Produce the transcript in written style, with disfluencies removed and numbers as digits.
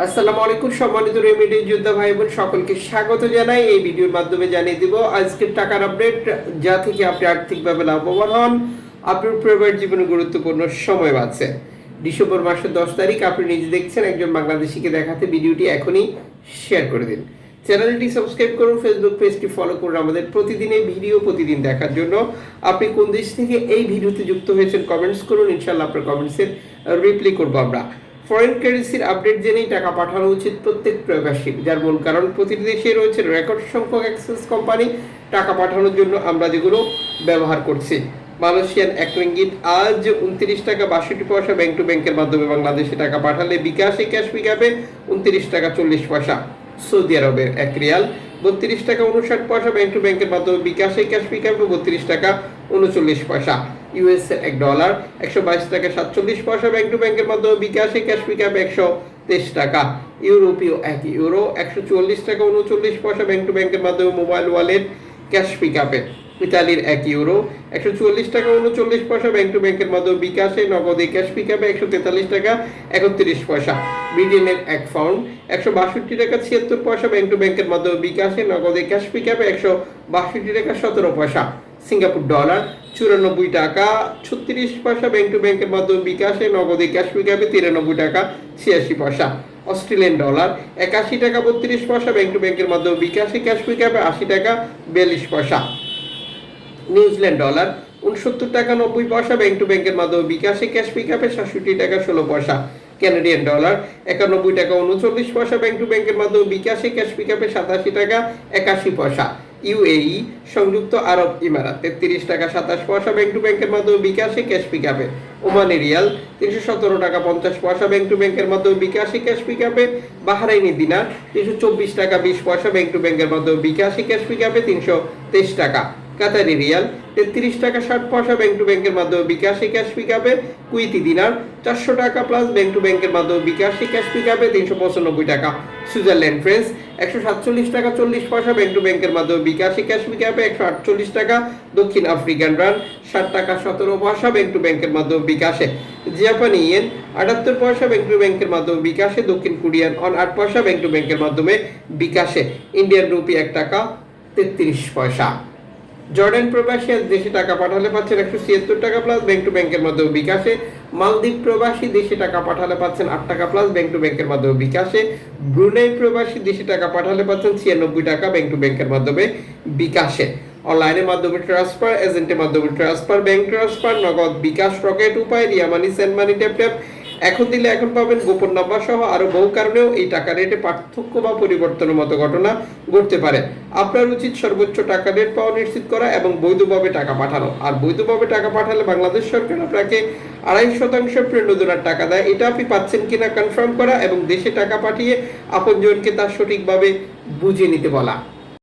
আসসালামু আলাইকুম সম্মানিত রেমিডেন্স যোদ্ধা ভাই বোন সকলকে স্বাগত জানাই। এই ভিডিওর মাধ্যমে জানিয়ে দিব আজকের টাকার আপডেট, যা থেকে আপনি আর্থিকভাবে লাভবান হন, আপনার পরিবার জীবনে গুরুত্বপূর্ণ সময় বাঁচে। ডিসেম্বর মাসের 10 তারিখ আপনি নিজে দেখছেন, একজন বাংলাদেশিকে দেখাতে ভিডিওটি এখনই শেয়ার করে দিন। চ্যানেলটি সাবস্ক্রাইব করুন, ফেসবুক পেজটি ফলো করুন আমাদের প্রতিদিনের ভিডিও প্রতিদিন দেখার জন্য। আপনি কোন দেশ থেকে এই ভিডিওতে যুক্ত হয়েছেন কমেন্টস করুন, ইনশাআল্লাহ আপনার কমেন্টসের রিপ্লাই করবো আমরা। ফরেন কারেন্সির আপডেট জেনেই টাকা পাঠানো উচিত প্রত্যেক প্রবাসী, যার মূল কারণ প্রতিটি দেশে রয়েছে রেকর্ড সংখ্যক অ্যাক্সেস কোম্পানি টাকা পাঠানোর জন্য আমরা যেগুলো ব্যবহার করছি। মালয়েশিয়ান 1 রিঙ্গিত আজ 29 টাকা 62 পয়সা ব্যাংক টু ব্যাংকের মাধ্যমে বাংলাদেশে টাকা পাঠালে বিকাশে ক্যাশ পিকআপে 29 টাকা 40 পয়সা। সৌদি আরবের 1 রিয়াল 32 টাকা 59 পয়সা ব্যাংক টু ব্যাংকের মাধ্যমে বিকাশে ক্যাশ পিকআপে 32 টাকা 39 পয়সা। ইউএসএ $1 122 টাকা 47 পয়সা ব্যাংক টু ব্যাংকের মাধ্যমে বিকাশে ক্যাশ পিকআপে 123 টাকা। ইউরোপীয় 1 ইউরো 144 টাকা 39 পয়সা ব্যাংক টু ব্যাংকের মাধ্যমে মোবাইল ওয়ালেট ক্যাশ পিকআপে। ইতালির 1 ইউরো 144 টাকা 39 পয়সা ব্যাংক টু ব্যাংকের মাধ্যমে বিকাশে নগদে ক্যাশ পিকআপে 143 টাকা 31 পয়সা। ব্রিটেনের 1 পাউন্ড 162 টাকা 76 পয়সা ব্যাংক টু ব্যাংকের মাধ্যমে বিকাশে নগদে ক্যাশ পিকআপে 162 টাকা 17 পয়সা। সিঙ্গাপুর ডলার 94 টাকা 36 পয়সা ব্যাংক টু ব্যাংকের মাধ্যমে বিকাশে নগদে ক্যাশ পিকআপে 93 টাকা 86 পয়সা। অস্ট্রেলিয়ান ডলার 81 টাকা 32 পয়সা ব্যাংক টু ব্যাংকের মাধ্যমে বিকাশে ক্যাশ পিকআপে 80 টাকা 42 পয়সা। নিউজিল্যান্ড ডলার 69 টাকা 90 পয়সা ব্যাংক টু ব্যাংকের মাধ্যমে বিকাশে ক্যাশ পিকআপে 67 টাকা 16 পয়সা। ক্যানাডিয়ান ডলার 91 টাকা 39 পয়সা ব্যাংক টু ব্যাংকের মাধ্যমে বিকাশে ক্যাশ পিকআপে 87 টাকা 81 পয়সা। ইউএই সংযুক্ত আরব ইমারাত 33 টাকা 27 পয়সা ব্যাংক টু ব্যাংকের মাধ্যমে বিকাশে ক্যাশ পিকআপে। ওমানি রিয়াল 317 টাকা 50 পয়সা ব্যাংক টু ব্যাংকের মাধ্যমে বিকাশে ক্যাশ পিকআপে। বাহরাইনি দিনার 324 টাকা 20 পয়সা ব্যাংক টু ব্যাংকের মাধ্যমে বিকাশে ক্যাশ পিকআপে 323 টাকা। কাতারি রিয়াল 33 টাকা 60 পয়সা ব্যাংক টু ব্যাংকের মাধ্যমে বিকাশে ক্যাশ পিকআপে। কুইতি দিনার 400 টাকা প্লাস ব্যাংক টু ব্যাংকের মাধ্যমে বিকাশে ক্যাশ পিকআপে 395 টাকা। সুইজারল্যান্ড ফ্রেন্স 147 টাকা 40 পয়সা ব্যাংক টু ব্যাংকের মাধ্যমে বিকাশে ক্যাশ পিকআপে 148 টাকা। দক্ষিণ আফ্রিকান রান 60 টাকা 17 পয়সা ব্যাংক টু ব্যাংকের মাধ্যমে বিকাশে। জাপানি ইয়েন 78 পয়সা ব্যাংক টু ব্যাংকের মাধ্যমে বিকাশে। দক্ষিণ কোরিয়ান অন 8 পয়সা ব্যাংক টু ব্যাংকের মাধ্যমে বিকাশে। ইন্ডিয়ান রুপি 1 টাকা 33 পয়সা। জর্ডান প্রবাসী দেশে টাকা পাঠালে পাচ্ছেন 176 টাকা প্লাস ব্যাংক টু ব্যাংকের মাধ্যমে বিকাশে। মালদ্বীপ প্রবাসী দেশে টাকা পাঠালে পাচ্ছেন 8 টাকা প্লাস ব্যাংক টু ব্যাংকের মাধ্যমে বিকাশে। ব্রুনেই প্রবাসী দেশে টাকা পাঠালে পাচ্ছেন 96 টাকা ব্যাংক টু ব্যাংকের মাধ্যমে বিকাশে। অনলাইনের মাধ্যমে ট্রান্সফার, এজেন্টের মাধ্যমে ট্রান্সফার, ব্যাংক ট্রান্সফার, নগদ, বিকাশ, রকেট উপায়, রিয়া মানি, সেন্ড মানি, ট্যাপ ট্যাপ এখন দিলে এখন পাবেন, গোপন নাম্বার সহ আরো বহু কারণেও এই টাকা রেটে পার্থক্য বা পরিবর্তনের মতো ঘটনা ঘটতে পারে। আপনার উচিত সর্বোচ্চ টাকা রেট পাওয়া নিশ্চিত করা এবং বৈধভাবে টাকা পাঠানো। আর বৈধভাবে টাকা পাঠালে বাংলাদেশ সরকার আপনাকে 2.5% প্রেরণার টাকা দেয়। এটা আপনি পাচ্ছেন কিনা কনফার্ম করা এবং দেশে টাকা পাঠিয়ে আপনজনকে তার সঠিকভাবে বুঝে নিতে বলা।